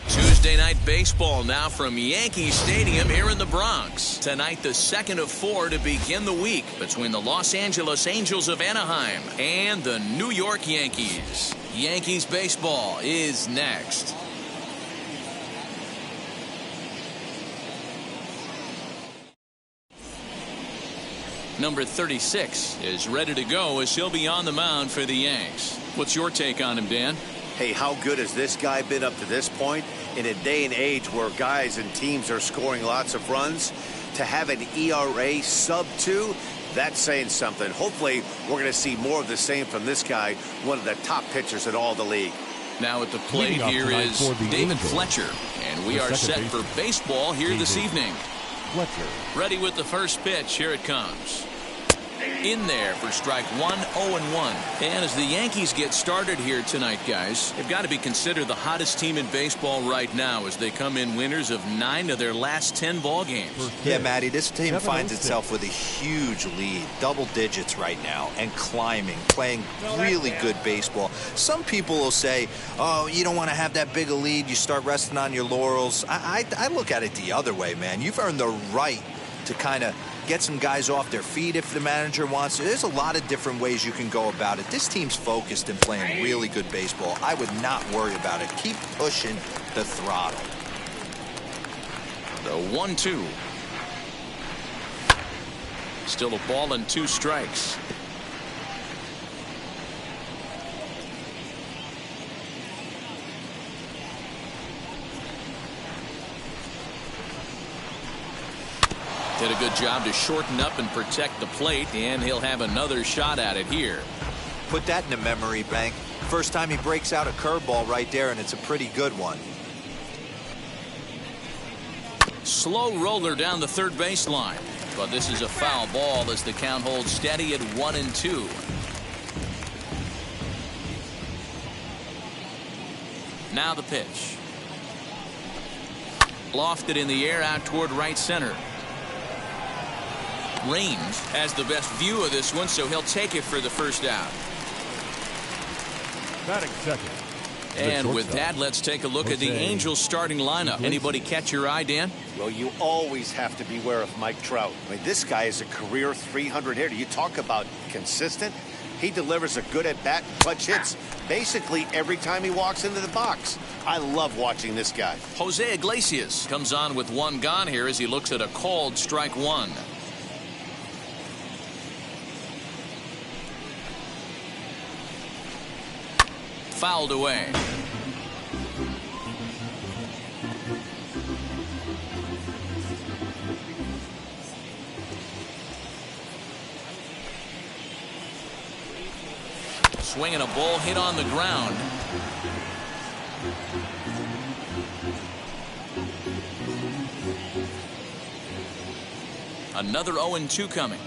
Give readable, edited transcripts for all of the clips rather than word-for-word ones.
Tuesday night baseball now from Yankee Stadium here in the Bronx. Tonight, the second of 4 to begin the week between the Los Angeles Angels of Anaheim and the New York Yankees. Yankees baseball is next. Number 36 is ready to go as he'll be on the mound for the Yanks. What's your take on him, Dan? Hey, how good has this guy been up to this point? In a day and age where guys and teams are scoring lots of runs, to have an ERA sub 2, that's saying something. Hopefully, we're going to see more of the same from this guy, one of the top pitchers in all the league. Now at the plate here is David Fletcher, and we are set for baseball here this evening. Fletcher. Ready with the first pitch. Here it comes. In there for strike 1, 0-1. And as the Yankees get started here tonight, guys, they've got to be considered the hottest team in baseball right now as they come in winners of 9 of their last 10 ball games. Yeah, Matty, this team finds itself with a huge lead, double digits right now, and climbing, playing really good baseball. Some people will say, oh, you don't want to have that big a lead, you start resting on your laurels. I look at it the other way, man. You've earned the right to kind of get some guys off their feet if the manager wants to. There's a lot of different ways you can go about it. This team's focused and playing really good baseball. I would not worry about it. Keep pushing the throttle. The 1-2. Still a ball and 2 strikes. Did a good job to shorten up and protect the plate, and he'll have another shot at it here. Put that in the memory bank. First time he breaks out a curveball right there, and it's a pretty good one. Slow roller down the third baseline, but this is a foul ball as the count holds steady at 1-2. Now the pitch. Lofted in the air out toward right center. Range has the best view of this one, so he'll take it for the first out. Batting second. And with that, let's take a look at the Angels starting lineup. Anybody catch your eye, Dan? Well, you always have to beware of Mike Trout. I mean, this guy is a career 300 hitter. You talk about consistent. He delivers a good at-bat, clutch hits basically every time he walks into the box. I love watching this guy. Jose Iglesias comes on with 1 gone here as he looks at a called strike 1. Fouled away. Swinging a ball hit on the ground. Another 0-2 coming.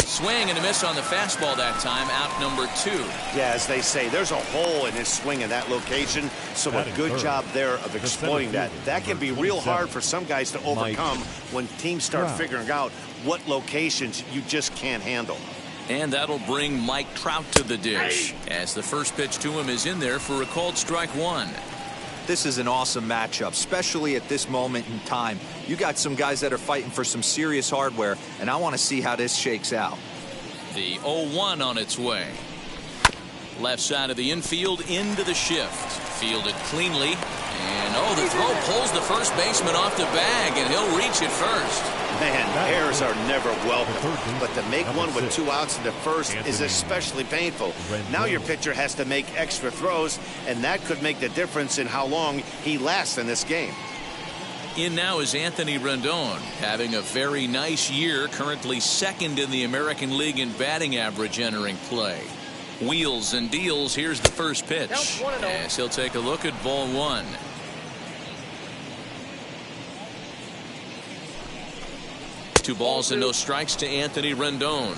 Swing and a miss on the fastball that time. Out number 2. Yeah, as they say, there's a hole in his swing in that location, so a good job there of exploiting that. That can be real hard for some guys to overcome when teams start figuring out what locations you just can't handle. And that'll bring Mike Trout to the dish as the first pitch to him is in there for a called strike 1. This is an awesome matchup, especially at this moment in time. You got some guys that are fighting for some serious hardware, and I want to see how this shakes out. The 0-1 on its way. Left side of the infield into the shift. Fielded cleanly. And the throw pulls the first baseman off the bag, and he'll reach it first. Man, errors are never welcome, but to make one with 2 outs in the first is especially painful. Now your pitcher has to make extra throws, and that could make the difference in how long he lasts in this game. In now is Anthony Rendon, having a very nice year, currently second in the American League in batting average entering play. Wheels and deals. Here's the first pitch. As he'll take a look at ball 1. Two balls and no strikes to Anthony Rendon.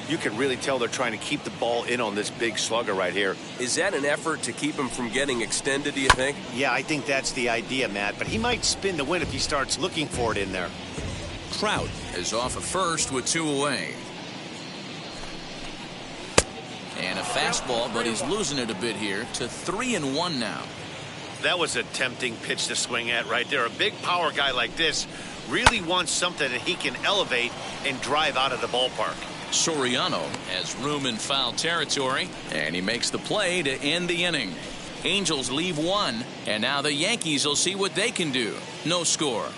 You can really tell they're trying to keep the ball in on this big slugger right here. Is that an effort to keep him from getting extended, do you think? Yeah, I think that's the idea, Matt, but he might spin the win if he starts looking for it in there. Trout is off at first with 2 away. And a fastball, but he's losing it a bit here to 3-1 now. That was a tempting pitch to swing at right there. A big power guy like this really wants something that he can elevate and drive out of the ballpark. Soriano has room in foul territory, and he makes the play to end the inning. Angels leave 1, and now the Yankees will see what they can do. No score.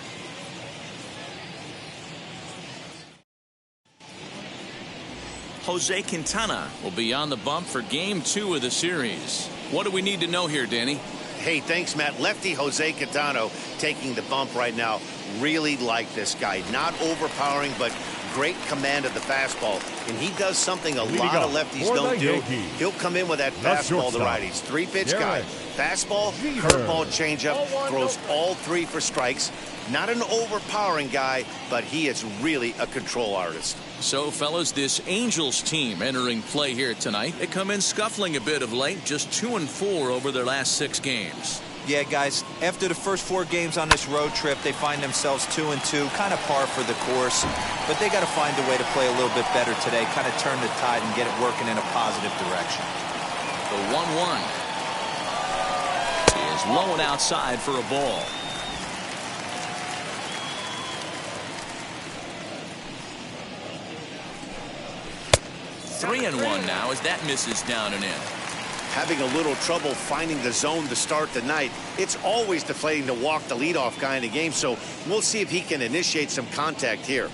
Jose Quintana will be on the bump for game 2 of the series. What do we need to know here, Danny? Hey, thanks, Matt. Lefty Jose Quintana taking the bump right now. Really like this guy. Not overpowering, but great command of the fastball. And he does something a lot of lefties don't do. He'll come in with that fastball to righties. 3-pitch guy. Fastball, curveball, changeup. Throws all 3 for strikes. Not an overpowering guy, but he is really a control artist. So, fellas, this Angels team entering play here tonight. They come in scuffling a bit of late, just 2-4 over their last 6 games. Yeah, guys, after the first 4 games on this road trip, they find themselves 2-2, kind of par for the course. But they got to find a way to play a little bit better today, kind of turn the tide and get it working in a positive direction. The 1-1 is low and outside for a ball. 3-1 now as that misses down and in. Having a little trouble finding the zone to start the night. It's always deflating to walk the leadoff guy in the game, so we'll see if he can initiate some contact here.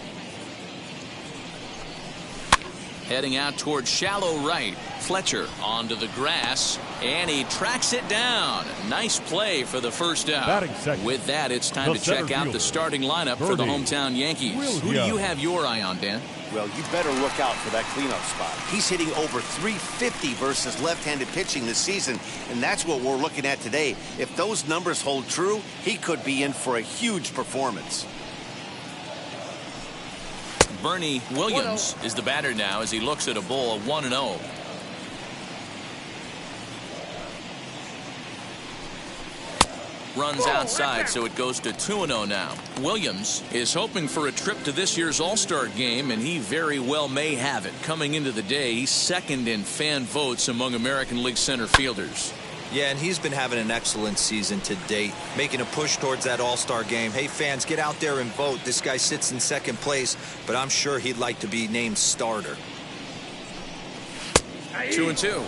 Heading out towards shallow right. Fletcher onto the grass, and he tracks it down. Nice play for the first out. With that, it's time to check out the starting lineup for the hometown Yankees. Who do you have your eye on, Dan? Well, you better look out for that cleanup spot. He's hitting over .350 versus left-handed pitching this season, and that's what we're looking at today. If those numbers hold true, he could be in for a huge performance. Bernie Williams is the batter now as he looks at a ball of 1-0. Runs outside, so it goes to 2-0 now. Williams is hoping for a trip to this year's All-Star game, and he very well may have it. Coming into the day, he's second in fan votes among American League center fielders. Yeah, and he's been having an excellent season to date, making a push towards that All-Star game. Hey, fans, get out there and vote. This guy sits in second place, but I'm sure he'd like to be named starter. 2-2.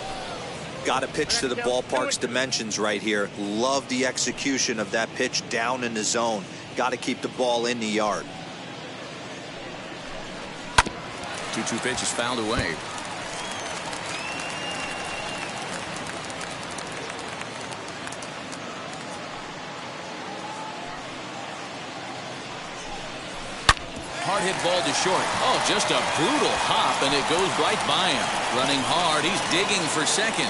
Got to pitch to the ballpark's dimensions right here. Love the execution of that pitch down in the zone. Got to keep the ball in the yard. 2-2 pitch is fouled away. Hard hit ball to short. Oh, just a brutal hop, and it goes right by him. Running hard, he's digging for second.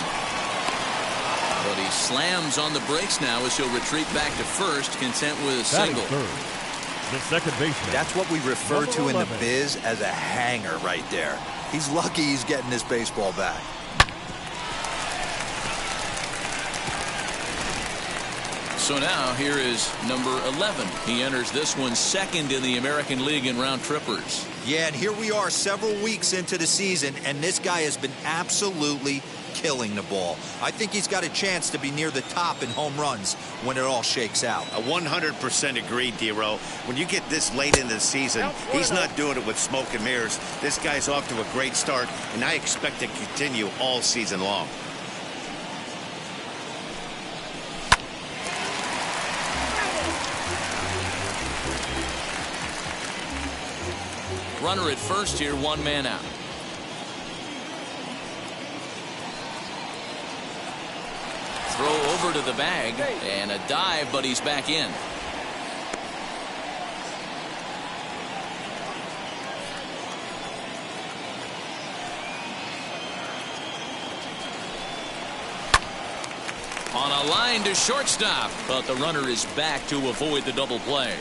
But he slams on the brakes now as he'll retreat back to first, content with a single. The second baseman. That's what we refer to in the biz as a hanger right there. He's lucky he's getting this baseball back. So now here is number 11. He enters this one second in the American League in round trippers. Yeah, and here we are several weeks into the season, and this guy has been absolutely killing the ball. I think he's got a chance to be near the top in home runs when it all shakes out. 100% agree, D-Row. When you get this late into the season, he's not doing it with smoke and mirrors. This guy's off to a great start, and I expect to continue all season long. Runner at first here, one man out. Throw over to the bag and a dive, but he's back in. On a line to shortstop, but the runner is back to avoid the double play.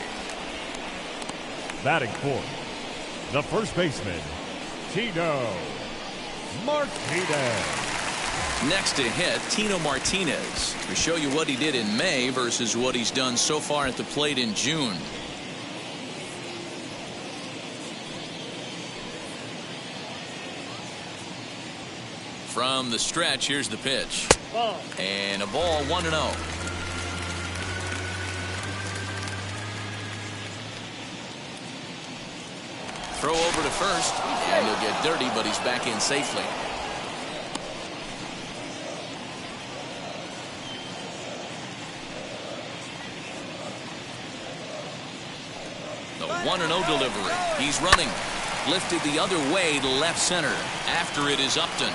Batting fourth, the first baseman, Tino Martinez. Next to hit, Tino Martinez. We show you what he did in May versus what he's done so far at the plate in June. From the stretch, here's the pitch. And a ball, 1-0. Throw over to first, and he'll get dirty, but he's back in safely. The 1-0 delivery. He's running. Lifted the other way to left center. After it is Upton.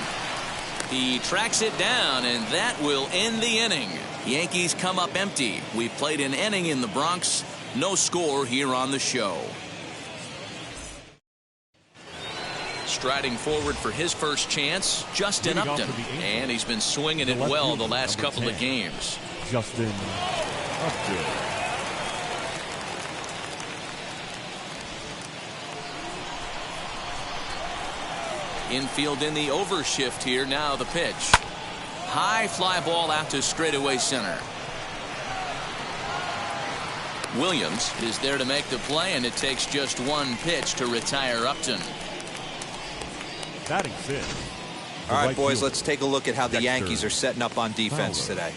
He tracks it down, and that will end the inning. Yankees come up empty. We played an inning in the Bronx. No score here on the show. Striding forward for his first chance, Justin Upton. And he's been swinging it well the last couple of games. Justin Upton. Infield in the overshift here. Now the pitch. High fly ball out to straightaway center. Williams is there to make the play, and it takes just one pitch to retire Upton. Batting fifth. All right, boys, let's take a look at how the Yankees are setting up on defense today.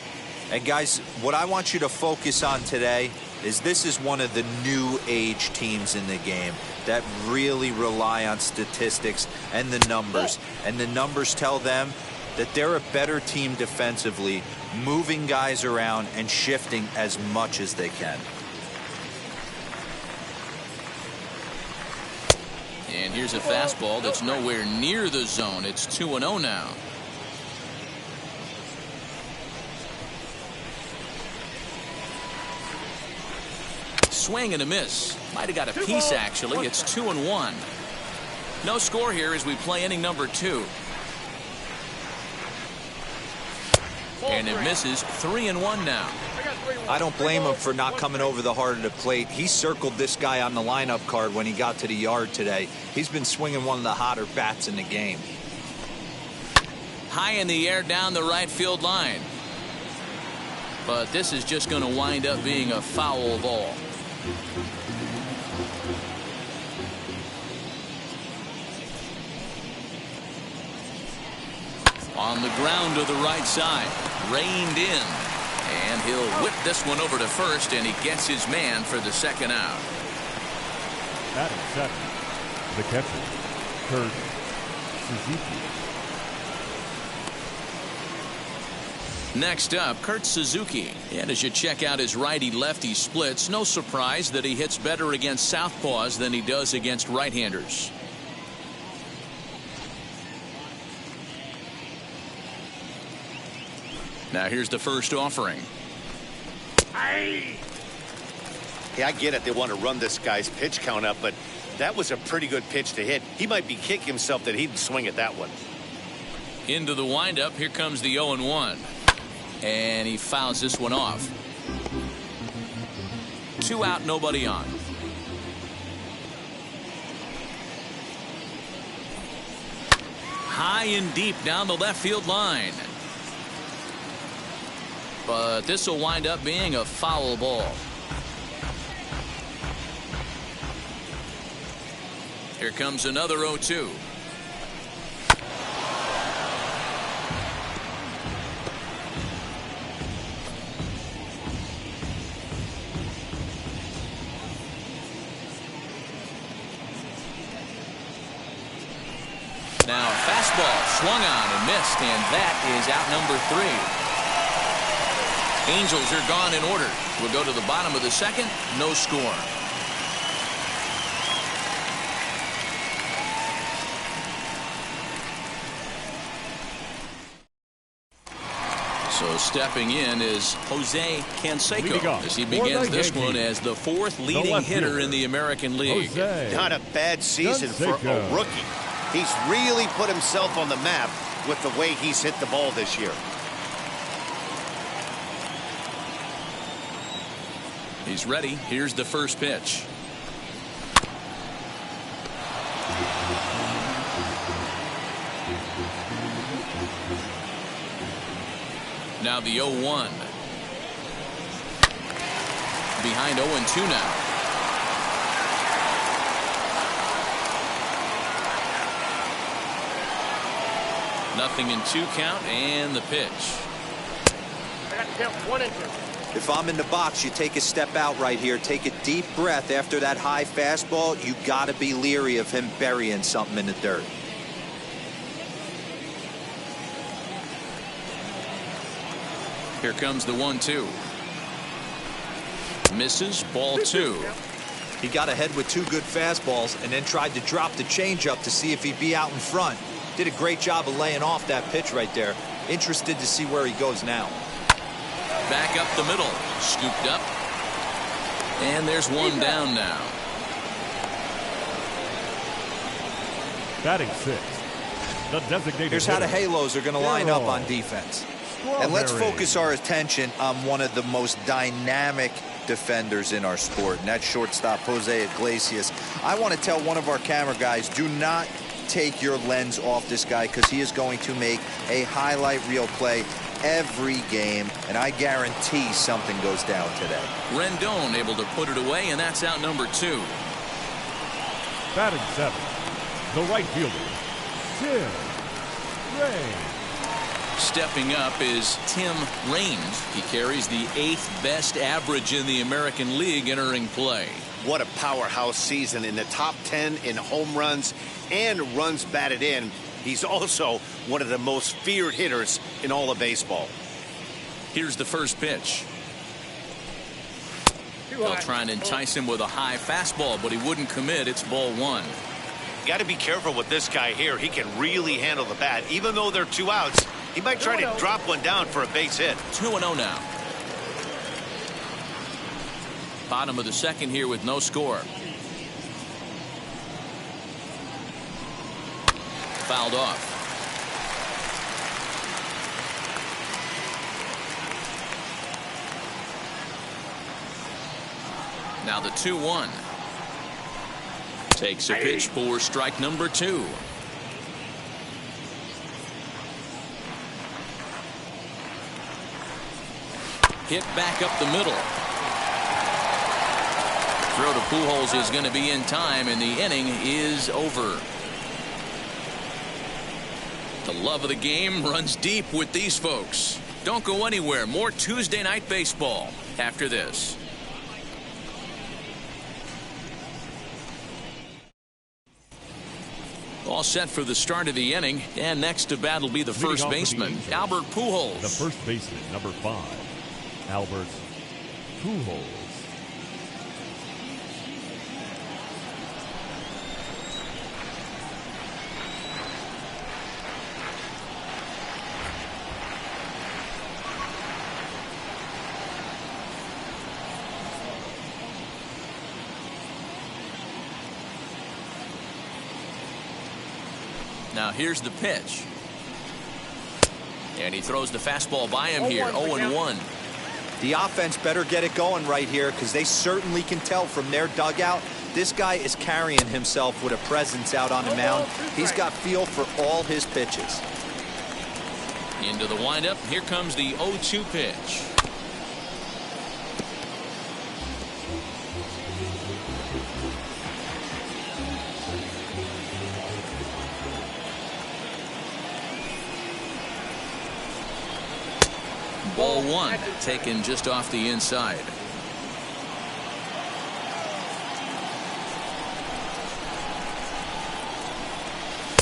And guys, what I want you to focus on today is this is one of the new age teams in the game that really rely on statistics and the numbers. And the numbers tell them that they're a better team defensively, moving guys around and shifting as much as they can. And here's a fastball that's nowhere near the zone. It's 2-0 now. Swing and a miss. Might have got a piece, actually. It's 2-1. No score here as we play inning number 2. And it misses. 3-1 now. I don't blame him for not coming over the heart of the plate. He circled this guy on the lineup card when he got to the yard today. He's been swinging one of the hotter bats in the game. High in the air down the right field line. But this is just going to wind up being a foul ball. On the ground to the right side. Reined in. And he'll whip this one over to first, and he gets his man for the second out. Batting second, the catcher, Kurt Suzuki. Next up, Kurt Suzuki. And as you check out his righty-lefty splits, no surprise that he hits better against southpaws than he does against right-handers. Now here's the first offering. Hey, I get it. They want to run this guy's pitch count up, but that was a pretty good pitch to hit. He might be kicking himself that he didn't swing at that one. Into the windup. Here comes the 0-1. And he fouls this one off. 2 out, nobody on. High and deep down the left field line. but this will wind up being a foul ball. Here comes another 0-2. Now a fastball swung on and missed, and that is out number 3. Angels are gone in order. We'll go to the bottom of the second. No score. So stepping in is Jose Canseco as he begins this one as the 4th leading hitter in the American League. Not a bad season for a rookie. He's really put himself on the map with the way he's hit the ball this year. He's ready. Here's the first pitch. Now the 0-1. Behind 0-2 now. Nothing in 2 count, and the pitch. If I'm in the box, you take a step out right here. Take a deep breath after that high fastball. You got to be leery of him burying something in the dirt. Here comes the 1-2. Misses, ball 2. He got ahead with 2 good fastballs and then tried to drop the changeup to see if he'd be out in front. Did a great job of laying off that pitch right there. Interested to see where he goes now. Back up the middle. Scooped up. And there's one down now. Batting 6th. The designated Here's how the hitter, Halos are going to line up on defense. And let's focus our attention on one of the most dynamic defenders in our sport, and that's shortstop Jose Iglesias. I want to tell one of our camera guys, do not take your lens off this guy, because he is going to make a highlight reel play every game, and I guarantee something goes down today. Rendon able to put it away, and that's out number 2. batting 7th, the right fielder, Tim Raines. Stepping up is Tim Raines. He carries the 8th best average in the American League entering play. What a powerhouse season, in the top 10 in home runs and runs batted in. He's also one of the most feared hitters in all of baseball. Here's the first pitch. They'll try and entice him with a high fastball, but he wouldn't commit. It's ball 1. Got to be careful with this guy here. He can really handle the bat. Even though they're 2 outs, he might try to drop one down for a base hit. 2-0 now. Bottom of the second here with no score. Fouled off. Now the 2-1. Takes a pitch for strike number 2. Hit back up the middle. Throw to Pujols is going to be in time, and the inning is over. The love of the game runs deep with these folks. Don't go anywhere. More Tuesday Night Baseball after this. All set for the start of the inning, and next to bat will be the first baseman, Albert Pujols. The first baseman, number 5, Albert Pujols. Now here's the pitch. And he throws the fastball by him here. 0-1. The offense better get it going right here, because they certainly can tell from their dugout this guy is carrying himself with a presence out on the mound. He's got feel for all his pitches. Into the windup. Here comes the 0-2 pitch. Ball one, taken just off the inside.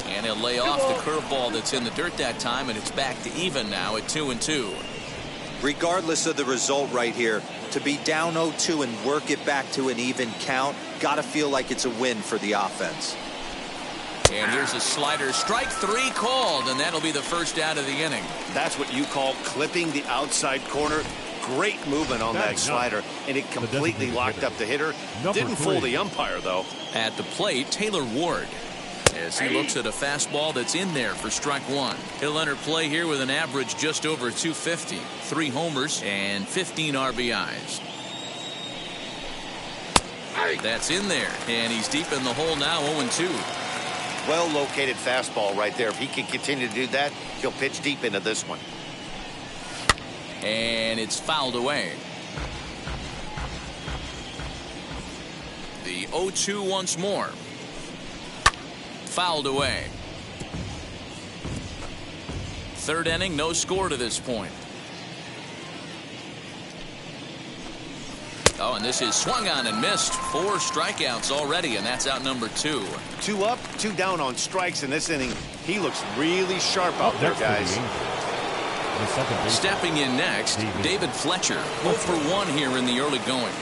And he'll lay off the curveball that's in the dirt that time, and it's back to even now at 2-2. Regardless of the result right here, to be down 0-2 and work it back to an even count, gotta feel like it's a win for the offense. And here's a slider, strike three called, and that'll be the first out of the inning. That's what you call clipping the outside corner. Great movement on that slider, and it completely locked up the hitter. Didn't fool the umpire, though. At the plate, Taylor Ward, as he looks at a fastball that's in there for strike one. He'll enter play here with an average just over 250, 3 homers and 15 RBIs. That's in there, and he's deep in the hole now, 0-2. Well located fastball right there. If he can continue to do that, he'll pitch deep into this one. And it's fouled away. The 0-2 once more. Fouled away. Third inning, no score to this point. Oh, and this is swung on and missed. 4 strikeouts already, and that's out number 2. 2 up, 2 down on strikes in this inning. He looks really sharp out there, guys. Stepping in next, David Fletcher. 0 for 1 here in the early going.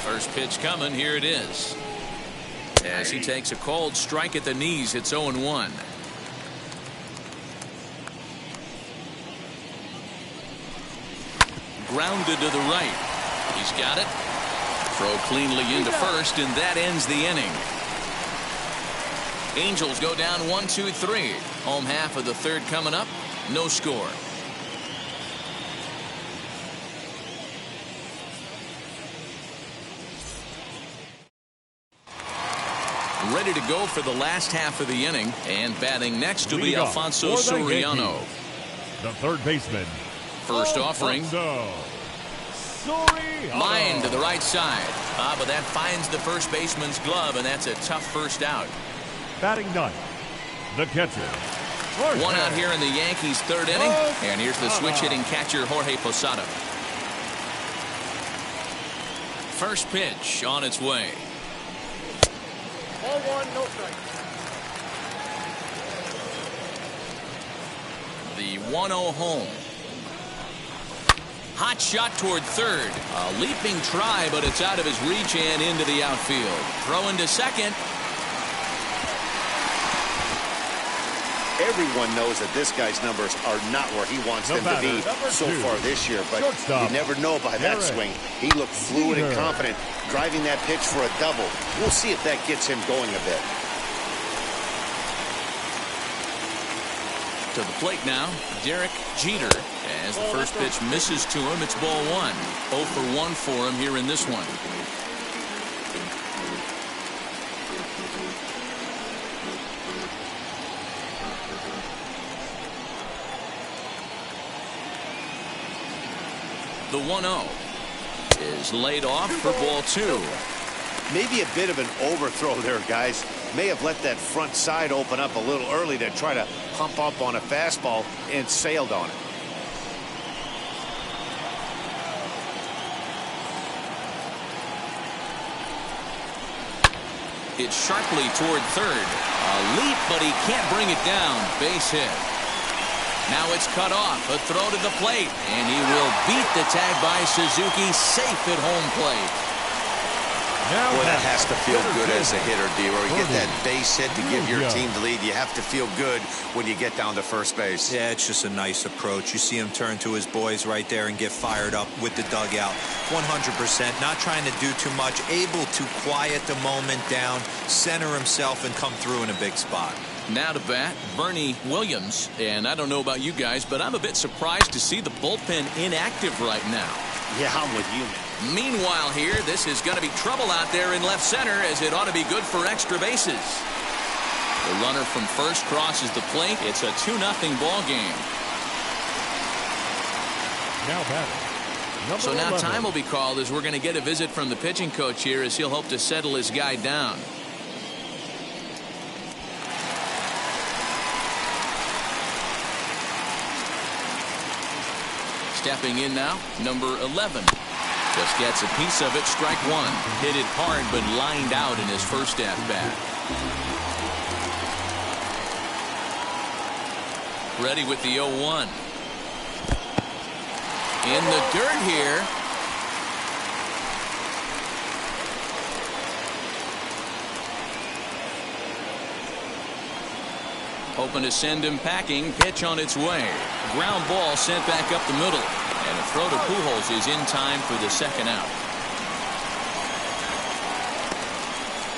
First pitch coming, here it is. As he takes a called strike at the knees, it's 0-1. Grounded to the right. He's got it. Throw cleanly into first, and that ends the inning. Angels go down 1-2-3. Home half of the third coming up. No score. Ready to go for the last half of the inning, and batting next will be Alfonso Soriano. The third baseman. First offering. Line to the right side. But that finds the first baseman's glove, and that's a tough first out. Batting ninth, the catcher. One out here in the Yankees' third inning. And here's the switch-hitting catcher, Jorge Posada. First pitch on its way. Ball one, no strike. The 1-0 home. Hot shot toward third. A leaping try, but it's out of his reach and into the outfield. Throw into second. Everyone knows that this guy's numbers are not where he wants them to be so far this year, but you never know by that swing. He looked fluid and confident, driving that pitch for a double. We'll see if that gets him going a bit. To the plate now, Derek Jeter. As the first pitch misses to him, it's ball 1. 0 for 1 for him here in this one. The 1-0 is laid off for ball 2. Maybe a bit of an overthrow there, guys. May have let that front side open up a little early to try to pump up on a fastball and sailed on it. It's sharply toward third. A leap, but he can't bring it down. Base hit. Now it's cut off. A throw to the plate. And he will beat the tag by Suzuki. Safe at home plate. Boy, that has to feel good as a hitter, D-Roy. You get that base hit to give your team the lead. You have to feel good when you get down to first base. Yeah, it's just a nice approach. You see him turn to his boys right there and get fired up with the dugout. 100%, not trying to do too much, able to quiet the moment down, center himself, and come through in a big spot. Now to bat, Bernie Williams. And I don't know about you guys, but I'm a bit surprised to see the bullpen inactive right now. Yeah, I'm with you, man. Meanwhile here, this is going to be trouble out there in left center, as it ought to be good for extra bases. The runner from first crosses the plate. It's a 2-0 ball game. Now batting. So now time will be called as we're going to get a visit from the pitching coach here, as he'll hope to settle his guy down. Stepping in now, number 11. Just gets a piece of it. Strike one. Hit it hard, but lined out in his first at bat. Ready with the 0-1. In the dirt here. Hoping to send him packing. Pitch on its way. Ground ball sent back up the middle. And a throw to Pujols is in time for the second out.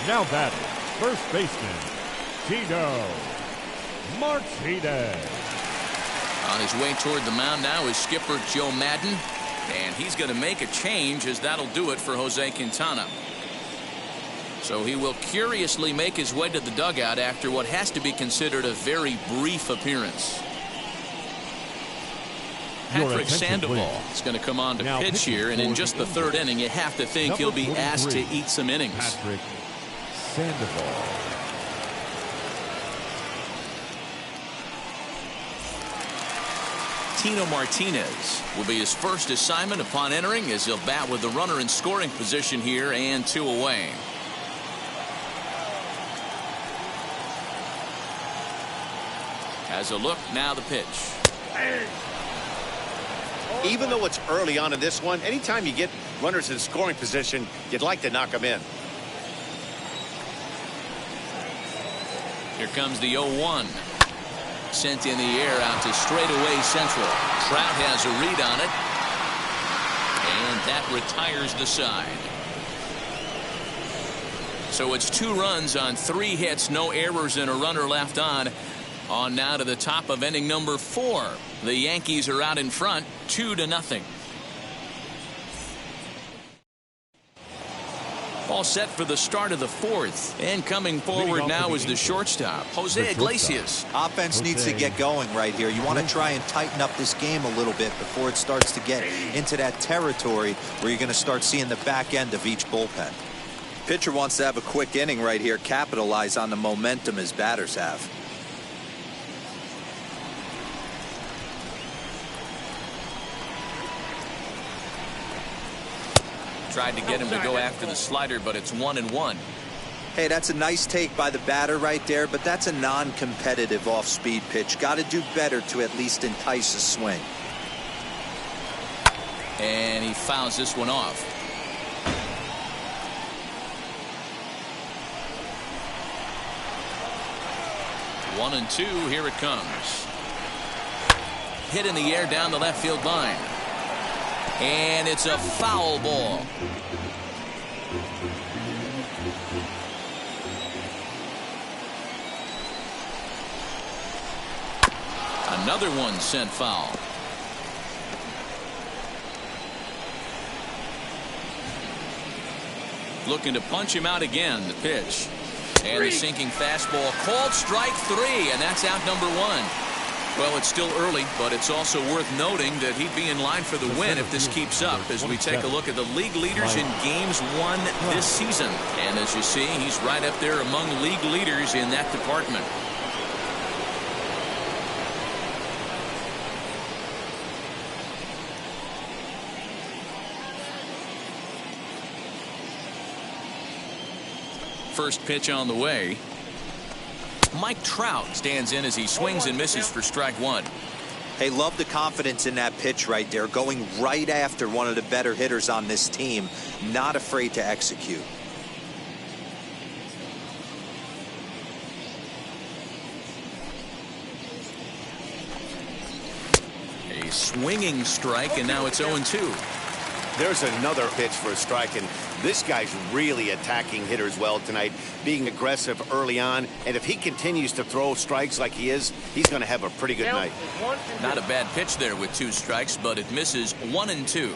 Now batting, first baseman, Tito Martinez. On his way toward the mound now is skipper Joe Madden. And he's going to make a change, as that'll do it for Jose Quintana. So he will curiously make his way to the dugout after what has to be considered a very brief appearance. Patrick Sandoval is going to come on to pitch here, and in just the third inning, you have to think he'll be asked to eat some innings. Patrick Sandoval. Tino Martinez will be his first assignment upon entering, as he'll bat with the runner in scoring position here and 2 away. Has a look, now the pitch. Even though it's early on in this one, anytime you get runners in scoring position, you'd like to knock them in. Here comes the 0-1. Sent in the air out to straightaway central. Trout has a read on it. And that retires the side. So it's 2 runs on 3 hits, no errors, and a runner left on. On now to the top of inning number 4. The Yankees are out in front, 2-0. All set for the start of the 4th. And coming forward now is the shortstop, Jose Iglesias. Offense needs to get going right here. You want to try and tighten up this game a little bit before it starts to get into that territory where you're going to start seeing the back end of each bullpen. Pitcher wants to have a quick inning right here, capitalize on the momentum his batters have. Tried to get him to go after the slider, but it's 1-1. Hey, that's a nice take by the batter right there, but that's a non-competitive off-speed pitch. Got to do better to at least entice a swing. And he fouls this one off. One and 2, here it comes. Hit in the air down the left field line. And it's a foul ball. Another one sent foul. Looking to punch him out again. The pitch. And the sinking fastball called strike 3, and that's out number 1. Well, it's still early, but it's also worth noting that he'd be in line for the win if this keeps up, as we take a look at the league leaders in games won this season. And as you see, he's right up there among league leaders in that department. First pitch on the way. Mike Trout stands in as he swings and misses for strike 1. Hey, love the confidence in that pitch right there, going right after one of the better hitters on this team, not afraid to execute. A swinging strike, and now it's 0-2. There's another pitch for a strike, and this guy's really attacking hitters well tonight, being aggressive early on, and if he continues to throw strikes like he is, he's going to have a pretty good night. Not a bad pitch there with 2 strikes, but it misses 1-2.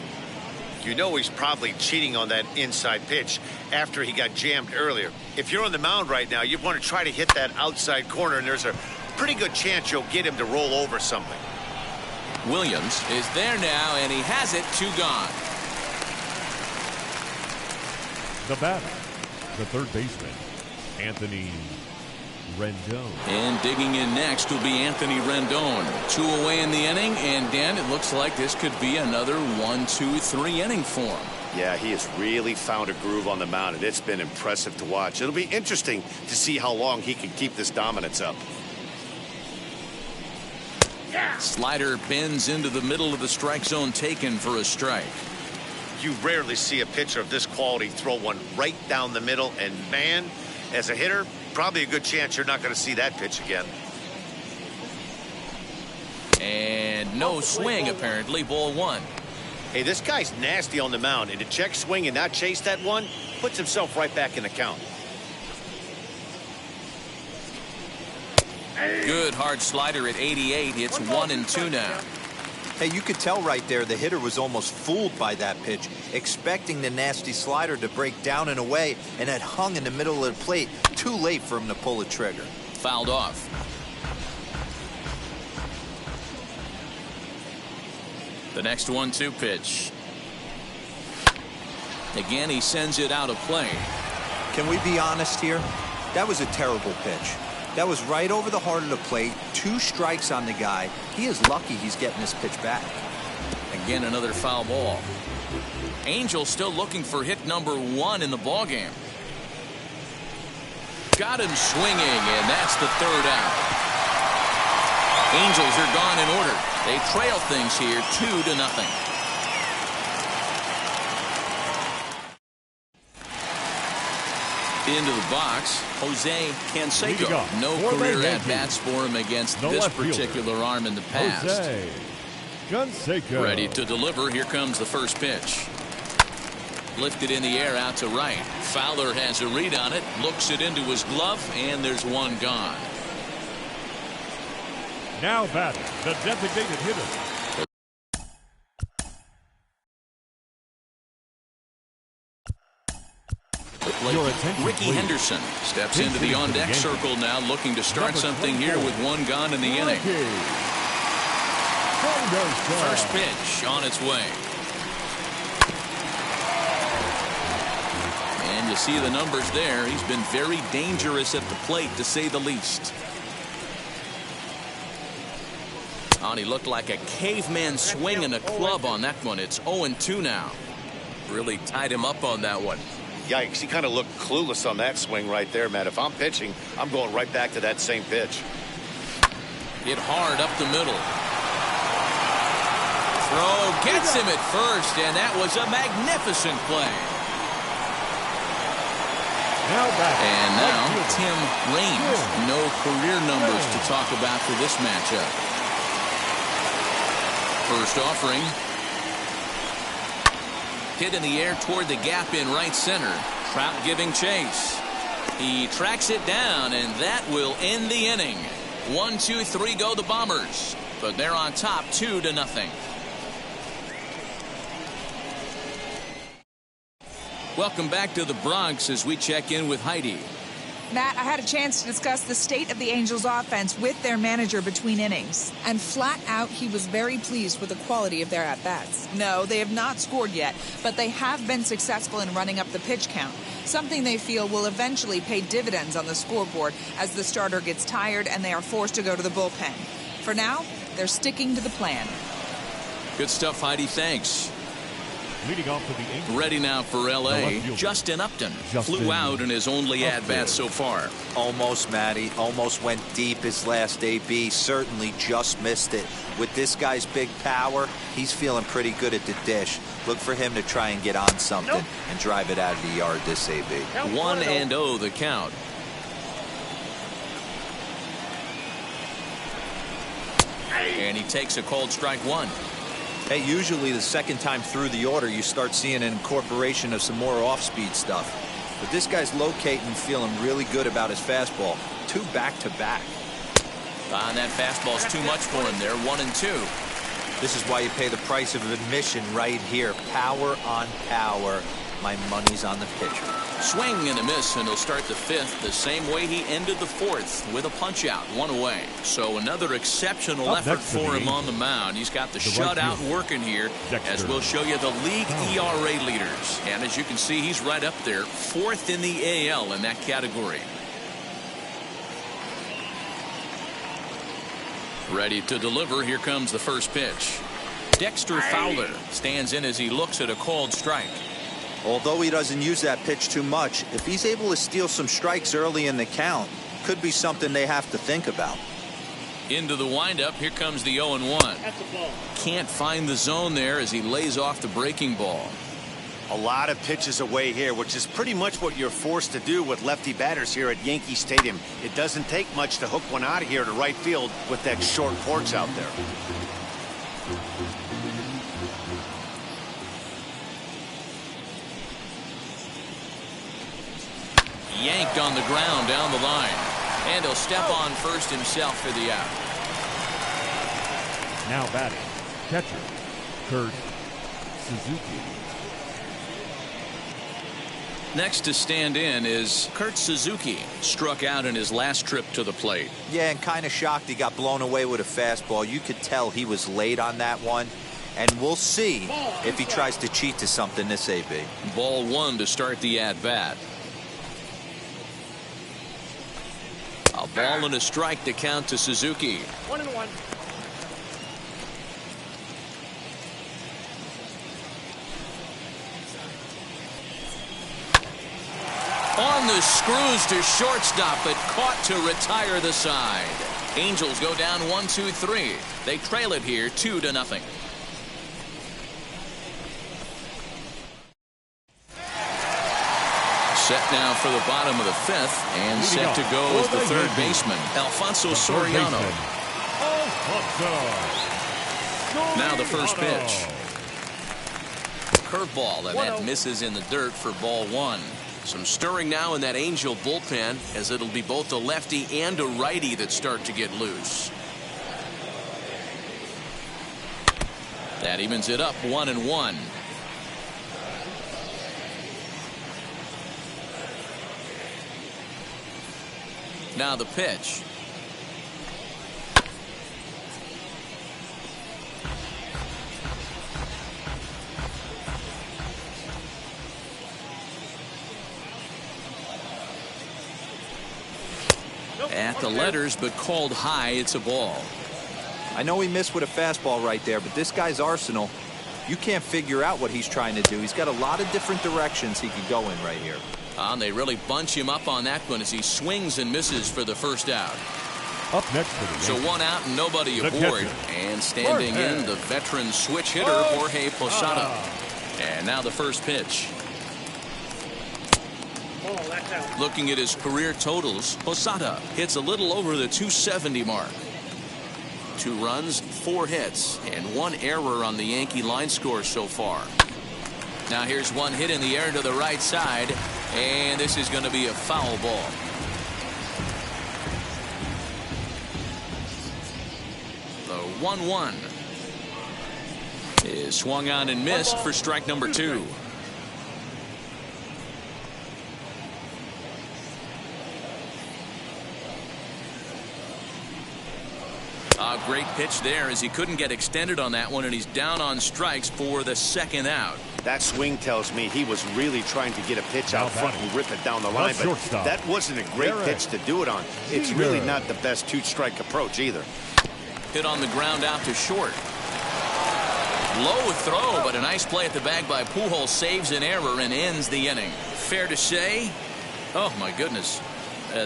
You know he's probably cheating on that inside pitch after he got jammed earlier. If you're on the mound right now, you want to try to hit that outside corner, and there's a pretty good chance you'll get him to roll over something. Williams is there now, and he has it. 2 gone. The batter, the third baseman, Anthony Rendon. And digging in next will be Anthony Rendon. 2 away in the inning, and Dan, it looks like this could be another 1-2-3 inning for him. Yeah, he has really found a groove on the mound, and it's been impressive to watch. It'll be interesting to see how long he can keep this dominance up. Slider bends into the middle of the strike zone, taken for a strike. You rarely see a pitcher of this quality throw one right down the middle, and man, as a hitter, probably a good chance you're not going to see that pitch again. And no swing, apparently. Ball 1. Hey, this guy's nasty on the mound, and to check swing and not chase that one puts himself right back in the count. Good hard slider at 88. It's 1-2 now. Hey, you could tell right there the hitter was almost fooled by that pitch, expecting the nasty slider to break down and away, and had hung in the middle of the plate too late for him to pull the trigger. Fouled off. The next 1-2 pitch. Again, he sends it out of play. Can we be honest here? That was a terrible pitch. That was right over the heart of the plate. 2 strikes on the guy. He is lucky he's getting this pitch back. Again, another foul ball. Angels still looking for hit number 1 in the ballgame. Got him swinging, and that's the 3rd out. Angels are gone in order. They trail things here 2-0. Into the box, Jose Canseco. No career at-bats for him against this particular arm in the past. Jose Canseco. Ready to deliver. Here comes the first pitch. Lifted in the air out to right. Fowler has a read on it, looks it into his glove, and there's one gone. Now batting, the designated hitter. Ricky Henderson steps into the on-deck circle now, looking to start something here with 1 gone in the inning. First pitch on its way. And you see the numbers there. He's been very dangerous at the plate, to say the least. Oh, he looked like a caveman swinging a club on that one. It's 0-2 now. Really tied him up on that one. Yikes, he kind of looked clueless on that swing right there, Matt. If I'm pitching, I'm going right back to that same pitch. Hit hard up the middle. Throw gets him at first, and that was a magnificent play. And now Tim Raines. No career numbers to talk about for this matchup. First offering. Hit in the air toward the gap in right center. Trout giving chase. He tracks it down, and that will end the inning. 1-2-3 go the Bombers, but they're on top 2-0. Welcome back to the Bronx as we check in with Heidi. Matt, I had a chance to discuss the state of the Angels offense with their manager between innings. And flat out, he was very pleased with the quality of their at-bats. No, they have not scored yet, but they have been successful in running up the pitch count. Something they feel will eventually pay dividends on the scoreboard as the starter gets tired and they are forced to go to the bullpen. For now, they're sticking to the plan. Good stuff, Heidi. Thanks. Leading off for the Angels. Ready now for L.A. Justin Upton flew out in his only at-bat so far. Almost, Matty. Almost went deep his last AB. Certainly just missed it. With this guy's big power, he's feeling pretty good at the dish. Look for him to try and get on something and drive it out of the yard this AB. 1-0 the count. And he takes a called strike 1. Hey, usually the second time through the order, you start seeing an incorporation of some more off-speed stuff. But this guy's locating and feeling really good about his fastball. 2 back-to-back. And that fastball's too much for him there. 1-2. This is why you pay the price of admission right here. Power on power. My money's on the pitcher. Swing and a miss, and he'll start the 5th the same way he ended the 4th with a punch-out, 1 away. So another exceptional effort for him on the mound. He's got the shutout working here, as we'll show you the league ERA leaders. And as you can see, he's right up there, 4th in the AL in that category. Ready to deliver. Here comes the first pitch. Dexter Fowler stands in as he looks at a called strike. Although he doesn't use that pitch too much, if he's able to steal some strikes early in the count, could be something they have to think about. Into the windup. Here comes the 0-1. Can't find the zone there as he lays off the breaking ball. A lot of pitches away here, which is pretty much what you're forced to do with lefty batters here at Yankee Stadium. It doesn't take much to hook one out of here to right field with that short porch out there. Yanked on the ground down the line. And he'll step on first himself for the out. Now batting, catcher, Kurt Suzuki. Next to stand in is Kurt Suzuki. Struck out in his last trip to the plate. Yeah, and kind of shocked he got blown away with a fastball. You could tell he was late on that one. And we'll see if he tries to cheat to something this AB. Ball one to start the at-bat. A ball and a strike to count to Suzuki. 1-1. On the screws to shortstop, but caught to retire the side. Angels go down 1-2-3. They trail it here 2-0. Set now for the bottom of the fifth, and set to go is the third baseman, Alfonso Soriano. Now the first pitch. Curveball, and that misses in the dirt for ball one. Some stirring now in that Angel bullpen, as it'll be both a lefty and a righty that start to get loose. That evens it up 1-1. Now the pitch. At the letters, but called high. It's a ball. I know he missed with a fastball right there, but this guy's arsenal, you can't figure out what he's trying to do. He's got a lot of different directions he could go in right here. And they really bunch him up on that one as he swings and misses for the first out. Up next for the So Yankees, one out and nobody the aboard. catcher, And standing in, the veteran switch hitter, Jorge Posada. And now the first pitch. Looking at his career totals, Posada hits a little over the 270 mark. 2 runs, 4 hits, and 1 error on the Yankee line score so far. Now here's one hit in the air to the right side, and this is going to be a foul ball. The 1-1 is swung on and missed for strike number 2. A great pitch there as he couldn't get extended on that one, and he's down on strikes for the second out. That swing tells me he was really trying to get a pitch out front and rip it down the line, but that wasn't a great pitch to do it on. It's really not the best 2-strike approach either. Hit on the ground out to short. Low throw, but a nice play at the bag by Pujols saves an error and ends the inning. Fair to say, oh my goodness,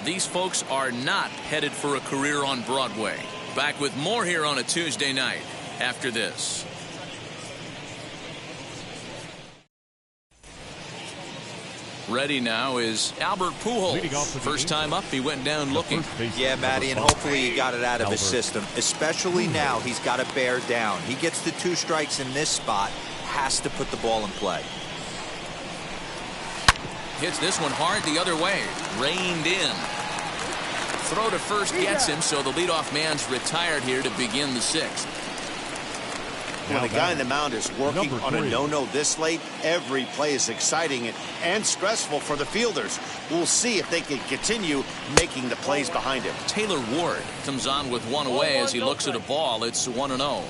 these folks are not headed for a career on Broadway. Back with more here on a Tuesday night after this. Ready now is Albert Pujols. First time up, he went down looking. Yeah, Matty, and hopefully he got it out of his system. Especially now, he's got to bear down. He gets the 2 strikes in this spot, has to put the ball in play. Hits this one hard the other way. Reined in. Throw to first gets him, so the leadoff man's retired here to begin the 6th. When the guy in the mound is working on a no-no this late, every play is exciting and stressful for the fielders. We'll see if they can continue making the plays behind him. Taylor Ward comes on with one away as he looks at a ball. It's 1-0.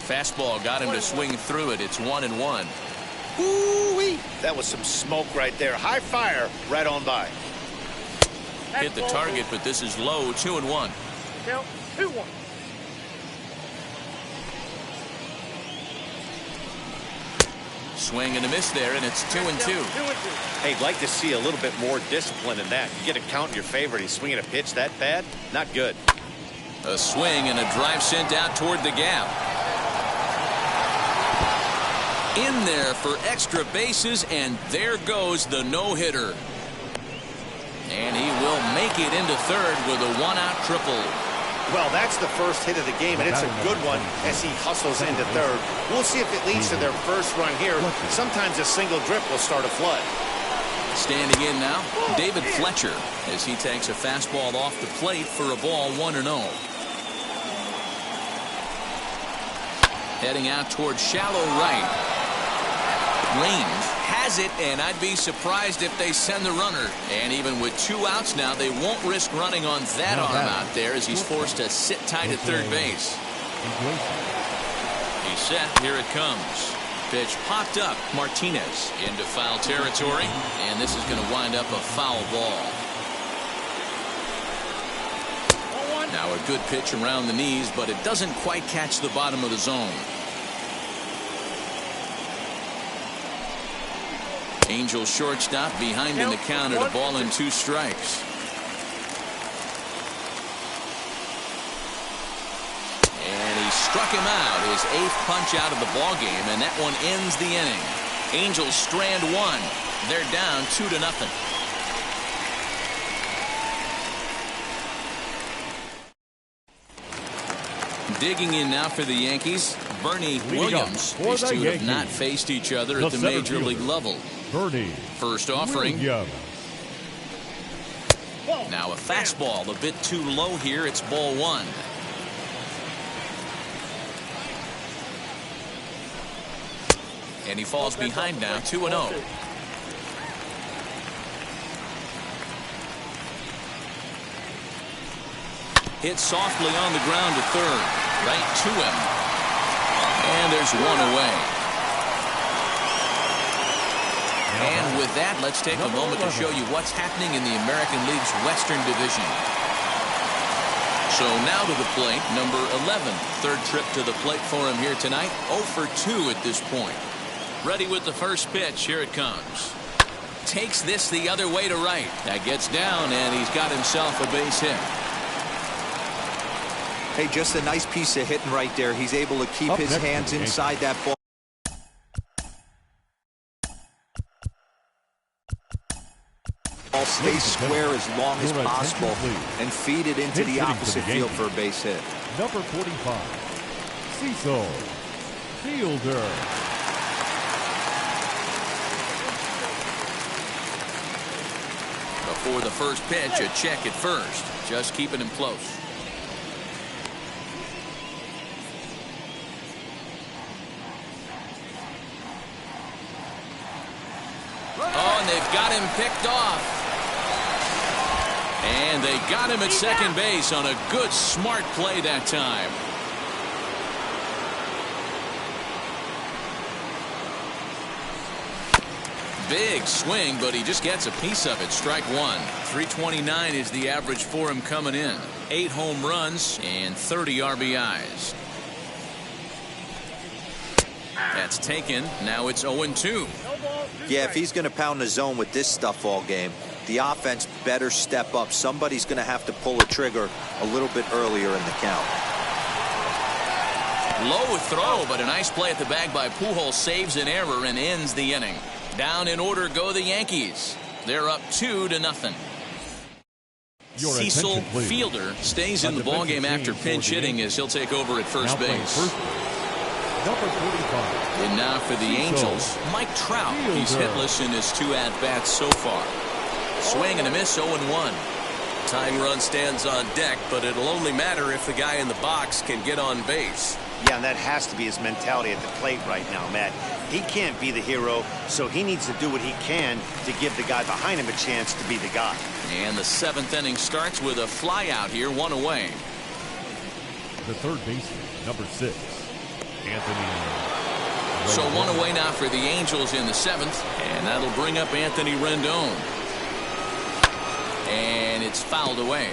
Fastball got him to swing through it. It's 1-1. Ooh-wee. That was some smoke right there. High fire right on by. Hit the target, but this is low. 2-1. Count 2-1. Swing and a miss there, and it's 2-2. Hey, I'd like to see a little bit more discipline in that. You get a count in your favor, and he's swinging a pitch that bad? Not good. A swing and a drive sent out toward the gap. In there for extra bases, and there goes the no-hitter. And he will make it into third with a one-out triple. Well, that's the first hit of the game, and it's a good one as he hustles into third. We'll see if it leads to their first run here. Sometimes a single drip will start a flood. Standing in now, David Fletcher, as he takes a fastball off the plate for a ball 1-0. Heading out toward shallow right. Range has it, and I'd be surprised if they send the runner. And even with 2 outs now, they won't risk running on that arm out there as he's forced to sit tight at third base. He's set. Here it comes. Pitch popped up. Martinez into foul territory, and this is going to wind up a foul ball. Now a good pitch around the knees, but it doesn't quite catch the bottom of the zone. Angels shortstop behind in the count at a ball and 2 strikes. And he struck him out, his 8th punch out of the ball game, and that one ends the inning. Angels strand 1. They're down 2-0. Digging in now for the Yankees, Bernie Williams. These two have not faced each other at the major league level. First offering. Now a fastball a bit too low here. It's ball 1. And he falls behind now. 2-0. Hit softly on the ground to third. Right to him. And there's 1 away. And with that, let's take a moment to show you what's happening in the American League's Western Division. So now to the plate, number 11. Third trip to the plate for him here tonight. 0 for 2 at this point. Ready with the first pitch. Here it comes. Takes this the other way to right. That gets down, and he's got himself a base hit. Hey, just a nice piece of hitting right there. He's able to keep his hands inside that ball. Ball stays square as long as possible and feed it into the opposite field for a base hit. Number 45, Cecil Fielder. Before the first pitch, a check at first. Just keeping him close. Oh, and they've got him picked off. And they got him at second base on a good, smart play that time. Big swing, but he just gets a piece of it. Strike 1. 329 is the average for him coming in. 8 home runs and 30 RBIs. That's taken. Now it's 0-2. Yeah, if he's going to pound the zone with this stuff all game, the offense better step up. Somebody's going to have to pull a trigger a little bit earlier in the count. Low throw, but a nice play at the bag by Pujols. Saves an error and ends the inning. Down in order go the Yankees. They're up 2-0. Cecil Fielder stays in the ballgame after pinch hitting as he'll take over at first base. Number 45. And now for the Angels, Mike Trout. He's hitless in his 2 at-bats so far. Swing and a miss, 0-1. Tying run stands on deck, but it'll only matter if the guy in the box can get on base. Yeah, and that has to be his mentality at the plate right now, Matt. He can't be the hero, so he needs to do what he can to give the guy behind him a chance to be the guy. And the 7th inning starts with a fly out here, 1 away. The third baseman, number 6, Anthony. So 1 away now for the Angels in the 7th, and that'll bring up Anthony Rendon. And And it's fouled away.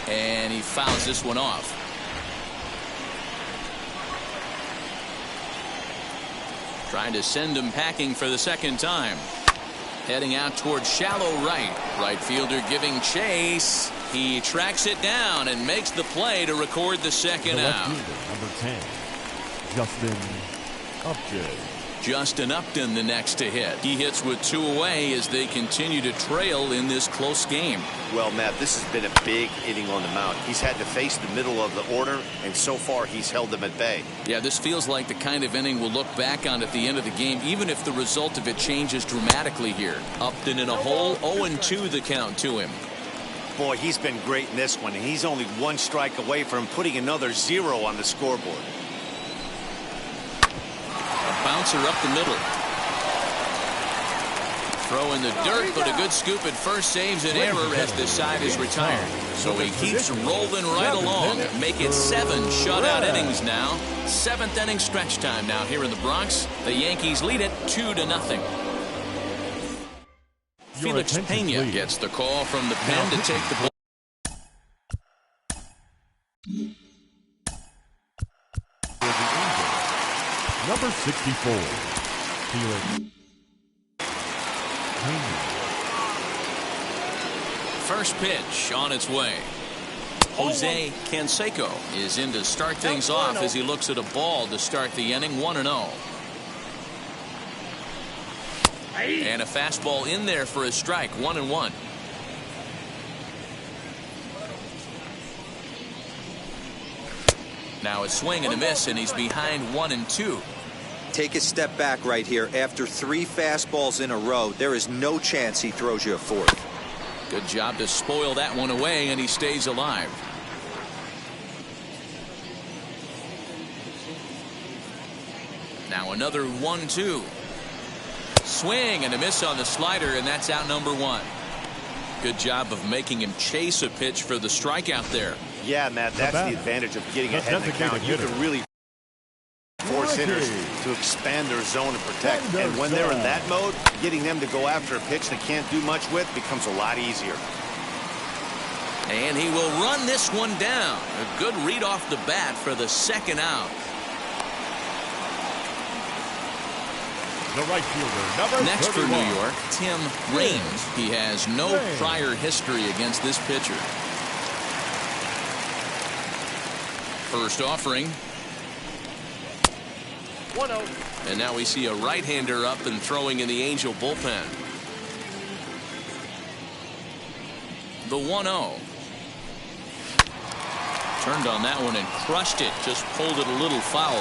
And he fouls this one off. Trying to send him packing for the second time. Heading out towards shallow right. Right fielder giving chase. He tracks it down and makes the play to record the second out. Number 10, Justin Upton. Justin Upton the next to hit. He hits with 2 away as they continue to trail in this close game. Well, Matt, this has been a big inning on the mound. He's had to face the middle of the order, and so far he's held them at bay. Yeah, this feels like the kind of inning we'll look back on at the end of the game, even if the result of it changes dramatically here. Upton in a hole, 0-2 the count to him. Boy, he's been great in this one, and he's only 1 strike away from putting another 0 on the scoreboard. Bouncer up the middle. Throw in the dirt, but a good scoop at first saves an error as the side is retired. So he keeps rolling right along. Make it 7 shutout innings now. 7th inning stretch time now here in the Bronx. The Yankees lead it 2-0. Felix Pena gets the call from the pen to take the ball. Number 64, Felix Pena. First pitch on its way. Jose Canseco is in to start things off as he looks at a ball to start the inning. 1-0. And a fastball in there for a strike. 1-1. Now a swing and a miss, and he's behind 1-2. Take a step back right here. After 3 fastballs in a row, there is no chance he throws you a 4th. Good job to spoil that one away, and he stays alive. Now another 1-2. Swing and a miss on the slider, and that's out number 1. Good job of making him chase a pitch for the strikeout there. Yeah, Matt, that's the advantage of getting ahead in the count. You can really force hitters to expand their zone and protect. And when they're in that mode, getting them to go after a pitch they can't do much with becomes a lot easier. And he will run this one down. A good read off the bat for the second out. The right fielder, number Next 31. for New York, Tim Raines. He has no prior history against this pitcher. First offering. 1-0. And now we see a right-hander up and throwing in the Angel bullpen. The 1-0. Turned on that one and crushed it. Just pulled it a little foul.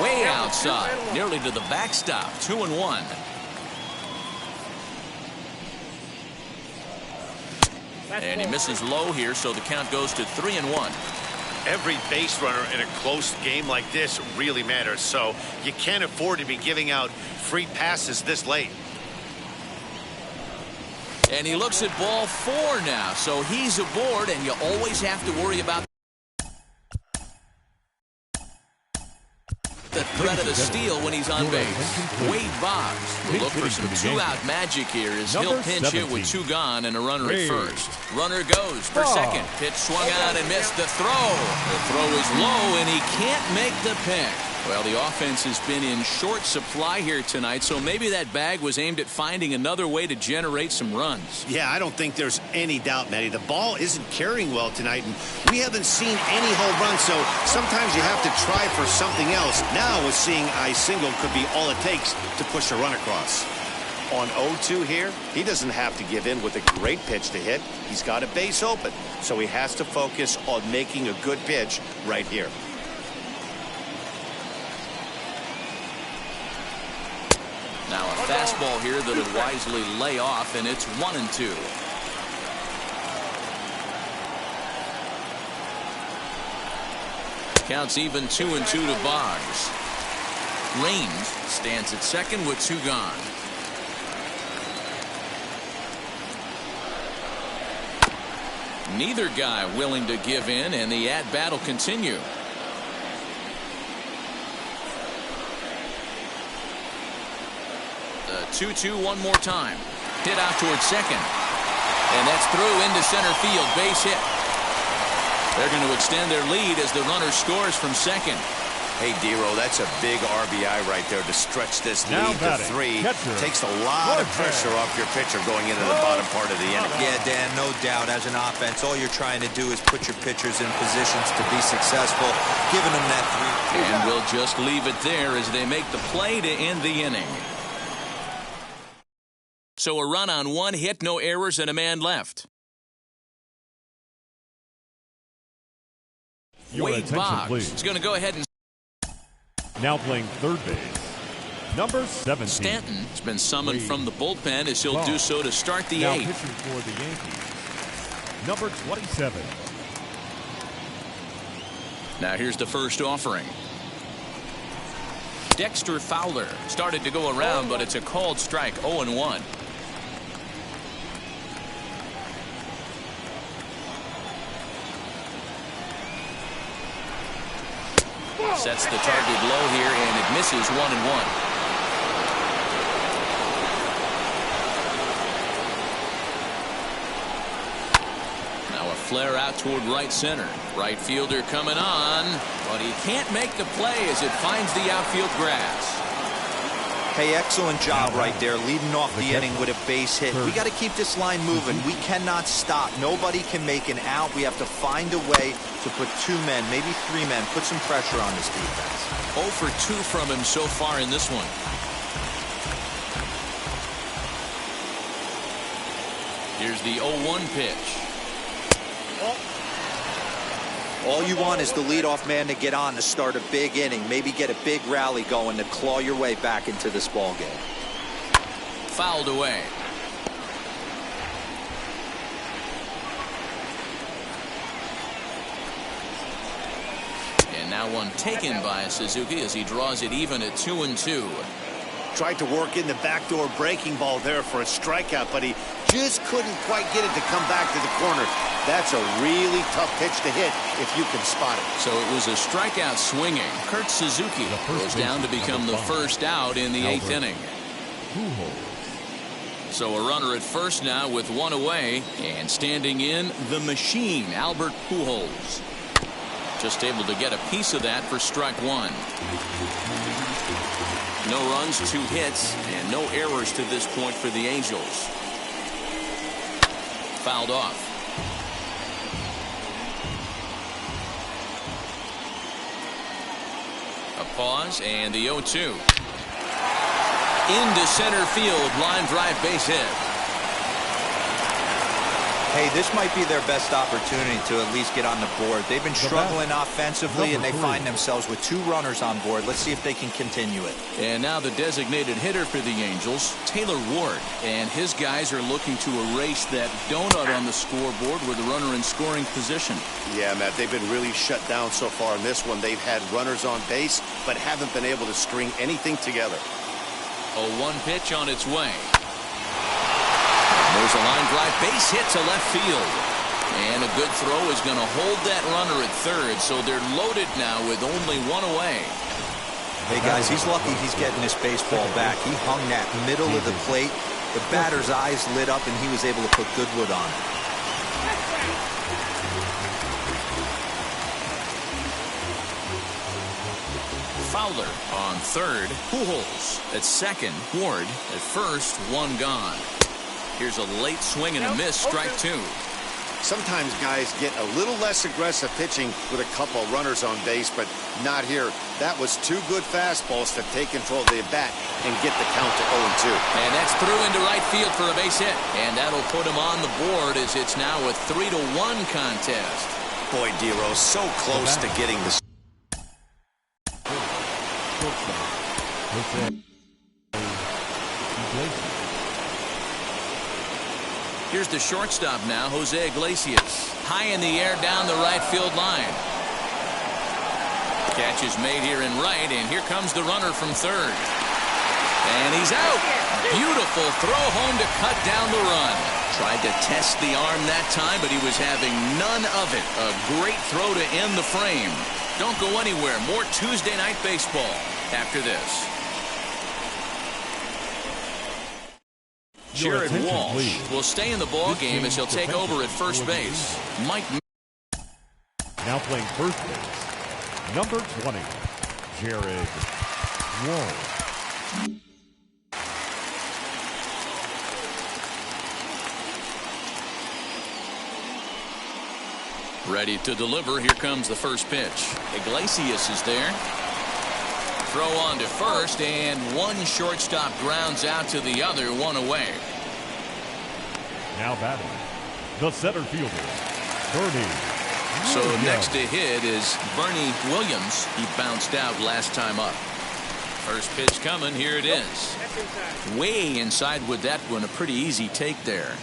Way outside, nearly to the backstop. 2-1. And he misses low here, so the count goes to 3-1. Every base runner in a close game like this really matters, so you can't afford to be giving out free passes this late. And he looks at ball 4 now, so he's aboard, and you always have to worry about the threat of the steal when he's on base. Wade Boggs will look for some 2-out magic here as he'll pinch hit with 2 gone and a runner at first. Runner goes for second. Pitch swung out and missed the throw. The throw is low and he can't make the pick. Well, the offense has been in short supply here tonight, so maybe that bag was aimed at finding another way to generate some runs. Yeah, I don't think there's any doubt, Matty. The ball isn't carrying well tonight, and we haven't seen any home runs, so sometimes you have to try for something else. Now, with seeing a single could be all it takes to push a run across. On 0-2 here, he doesn't have to give in with a great pitch to hit. He's got a base open, so he has to focus on making a good pitch right here. Now a fastball here that'll wisely lay off, and it's 1-2. Counts even 2-2 to Boggs. Raines stands at second with 2 gone. Neither guy willing to give in, and the at-bat will continue. The 2-2 one more time. Hit out towards second. And that's through into center field. Base hit. They're going to extend their lead as the runner scores from second. Hey, Dero, that's a big RBI right there to stretch this lead to 3. Catcher. Takes a lot of pressure off your pitcher going into the bottom part of the inning. Yeah, Dan, no doubt. As an offense, all you're trying to do is put your pitchers in positions to be successful, giving them that 3. And we'll just leave it there as they make the play to end the inning. So a run on 1 hit, no errors, and a man left. Your Wade attention, Boggs please. is going to go ahead and Now playing third base, number 17. Stanton has been summoned Wade from the bullpen as he'll do so to start the now 8th. pitching for the Yankees, number 27. Now here's the first offering. Dexter Fowler started to go around, but it's a called strike. 0-1. Sets the target low here, and it misses. 1-1. Now a flare out toward right center. Right fielder coming on, but he can't make the play as it finds the outfield grass. Hey, excellent job right there, leading off the inning with a base hit. We got to keep this line moving. We cannot stop. Nobody can make an out. We have to find a way to put 2 men, maybe 3 men, put some pressure on this defense. 0 for 2 from him so far in this one. Here's the 0-1 pitch. All you want is the leadoff man to get on to start a big inning, maybe get a big rally going to claw your way back into this ball game. Fouled away. And now one taken by Suzuki as he draws it even at 2-2. Tried to work in the backdoor breaking ball there for a strikeout, but he just couldn't quite get it to come back to the corner. That's a really tough pitch to hit if you can spot it. So it was a strikeout swinging. Kurt Suzuki goes down to become the first out in the 8th inning. So a runner at first now with 1 away, and standing in the machine, Albert Pujols. Just able to get a piece of that for strike 1. No runs, 2 hits, and no errors to this point for the Angels. Fouled off. A pause and the 0-2. Into center field, line drive, base hit. Hey, this might be their best opportunity to at least get on the board. They've been struggling offensively, and they find themselves with 2 runners on board. Let's see if they can continue it. And now the designated hitter for the Angels, Taylor Ward. And his guys are looking to erase that donut on the scoreboard with a runner in scoring position. Yeah, Matt, they've been really shut down so far in this one. They've had runners on base, but haven't been able to string anything together. A 1 pitch on its way. There's a line drive, base hit to left field. And a good throw is going to hold that runner at third, so they're loaded now with only 1 away. Hey, guys, he's lucky he's getting this baseball back. He hung that middle of the plate. The batter's eyes lit up, and he was able to put good wood on it. Fowler on third, Pujols at second, Ward at first, 1 gone. Here's a late swing and a miss, strike 2. Sometimes guys get a little less aggressive pitching with a couple of runners on base, but not here. That was 2 good fastballs to take control of the bat and get the count to 0-2. And that's through into right field for a base hit. And that'll put him on the board as it's now a 3-1 contest. Boy, Dero, so close to getting the... Here's the shortstop now, Jose Iglesias. High in the air down the right field line. Catch is made here in right, and here comes the runner from third. And he's out. Beautiful throw home to cut down the run. Tried to test the arm that time, but he was having none of it. A great throw to end the frame. Don't go anywhere. More Tuesday Night Baseball after this. Jared Walsh will stay in the ball game as he'll take over at first base. Mike now playing first base, number 20, Jared Walsh. Ready to deliver. Here comes the first pitch. Iglesias is there. Throw on to first, and one shortstop grounds out to the other, one away. Now batting, the center fielder, Bernie. So next to hit is Bernie Williams. He bounced out last time up. First pitch coming. Here it is. Way inside with that one. A pretty easy take there.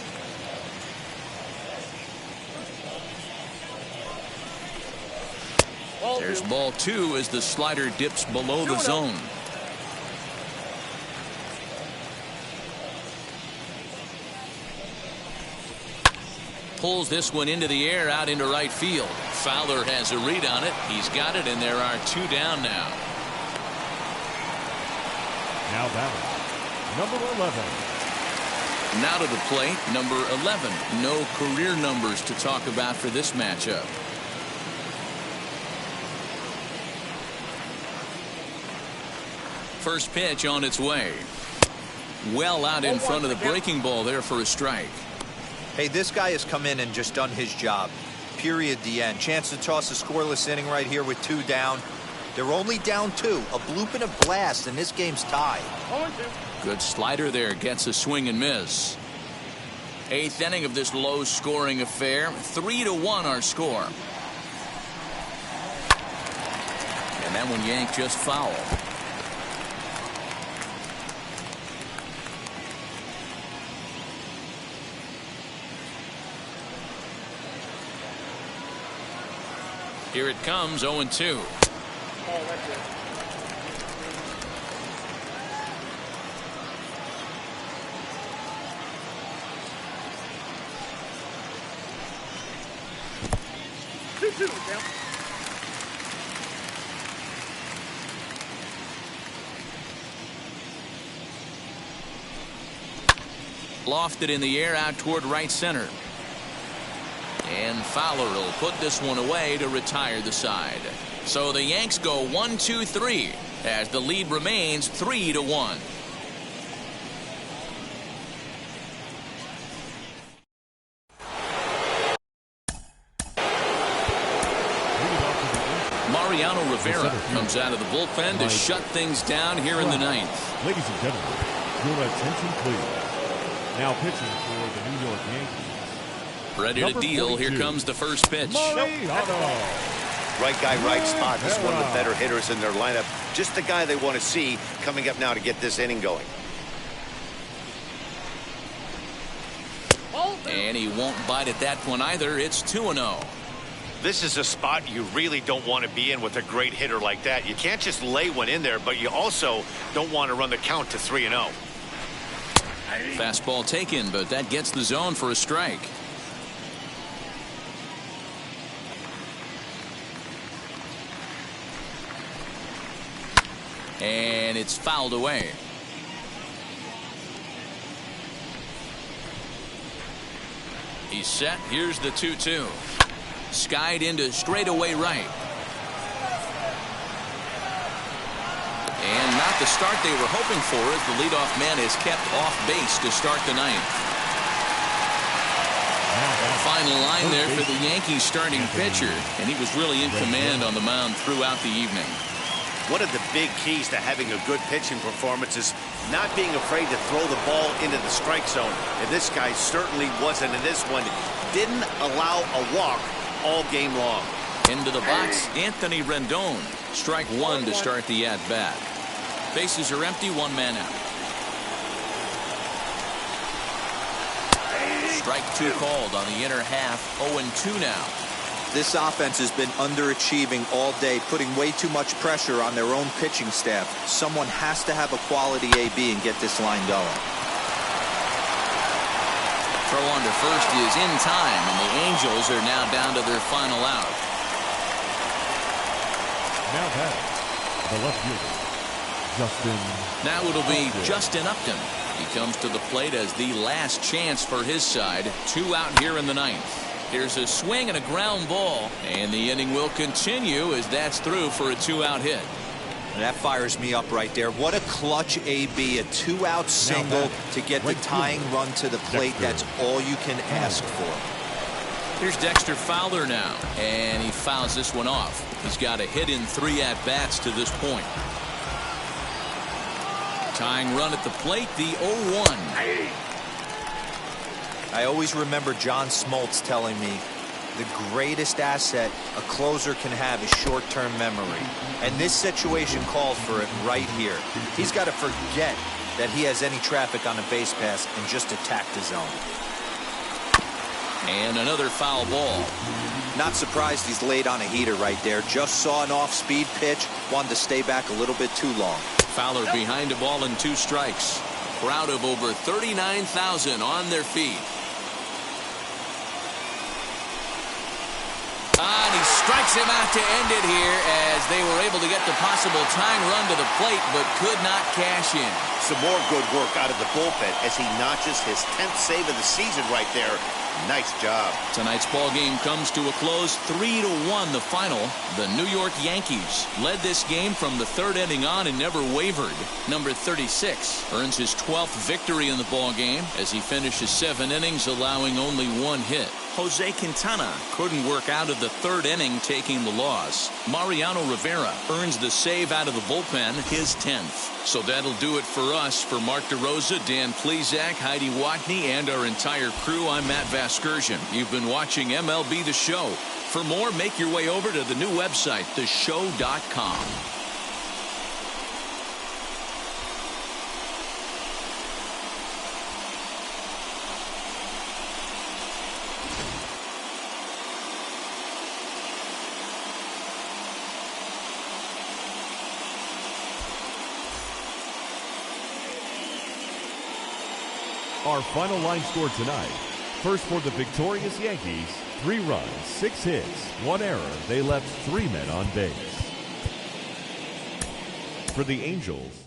There's ball 2 as the slider dips below the zone. Pulls this one into the air out into right field. Fowler has a read on it. He's got it, and there are 2 down now. Now batting, number 11. Now to the plate, number 11. No career numbers to talk about for this matchup. First pitch on its way. Well out in front of the breaking ball there for a strike. Hey, this guy has come in and just done his job. Period. The end. Chance to toss a scoreless inning right here with 2 down. They're only down 2. A bloop and a blast, and this game's tied. Good slider there. Gets a swing and miss. 8th inning of this low-scoring affair. 3-1 our score. And that one yanked just foul. Here it comes, 0-2. Lofted in the air out toward right center. And Fowler will put this one away to retire the side. So the Yanks go 1-2-3 as the lead remains 3-1. Mariano Rivera comes out of the bullpen to shut things down here in the 9th. Ladies and gentlemen, your attention please. Now pitching for the New York Yankees. Ready to deal. Here comes the first pitch. Right guy, right spot. This is one of the better hitters in their lineup. Just the guy they want to see coming up now to get this inning going. And he won't bite at that one either. It's 2-0. This is a spot you really don't want to be in with a great hitter like that. You can't just lay one in there, but you also don't want to run the count to 3-0. Fastball taken, but that gets the zone for a strike. And it's fouled away. He's set. Here's the 2-2. Skied into straightaway right. And not the start they were hoping for as the leadoff man is kept off base to start the 9th. Final line there for the Yankees starting pitcher, and he was really in command on the mound throughout the evening. One of the big keys to having a good pitching performance is not being afraid to throw the ball into the strike zone. And this guy certainly wasn't in this one. Didn't allow a walk all game long. Into the box, Anthony Rendon. Strike 1 to start the at-bat. Bases are empty, 1 man out. Strike 2 called on the inner half. 0-2 now. This offense has been underachieving all day, putting way too much pressure on their own pitching staff. Someone has to have a quality AB and get this line going. Throw on to first is in time, and the Angels are now down to their final out. Now that's the left fielder, Justin. Now it'll be Upton. Justin Upton. He comes to the plate as the last chance for his side. 2 out here in the 9th. Here's a swing and a ground ball, and the inning will continue as that's through for a 2-out hit. That fires me up right there. What a clutch AB, a 2-out single to get the tying run to the plate. That's all you can ask for. Here's Dexter Fowler now, and he fouls this one off. He's got a hit in 3 at-bats to this point. Tying run at the plate, the 0-1. I always remember John Smoltz telling me the greatest asset a closer can have is short-term memory. And this situation calls for it right here. He's got to forget that he has any traffic on a base pass and just attack the zone. And another foul ball. Not surprised he's laid on a heater right there. Just saw an off-speed pitch. Wanted to stay back a little bit too long. Fowler behind a ball and 2 strikes. A crowd of over 39,000 on their feet. And he strikes him out to end it here as they were able to get the possible tying run to the plate but could not cash in. Some more good work out of the bullpen as he notches his 10th save of the season right there. Nice job. Tonight's ball game comes to a close. 3-1 the final. The New York Yankees led this game from the 3rd inning on and never wavered. Number 36 earns his 12th victory in the ball game as he finishes 7 innings, allowing only 1 hit. Jose Quintana couldn't work out of the 3rd inning, taking the loss. Mariano Rivera earns the save out of the bullpen, his 10th. So that'll do it for us. For Mark DeRosa, Dan Plezak, Heidi Watney, and our entire crew, I'm Matt Vasgersian. You've been watching MLB The Show. For more, make your way over to the new website, theshow.com. Our final line score tonight. First for the victorious Yankees, 3 runs, 6 hits, 1 error. They left 3 men on base. For the Angels,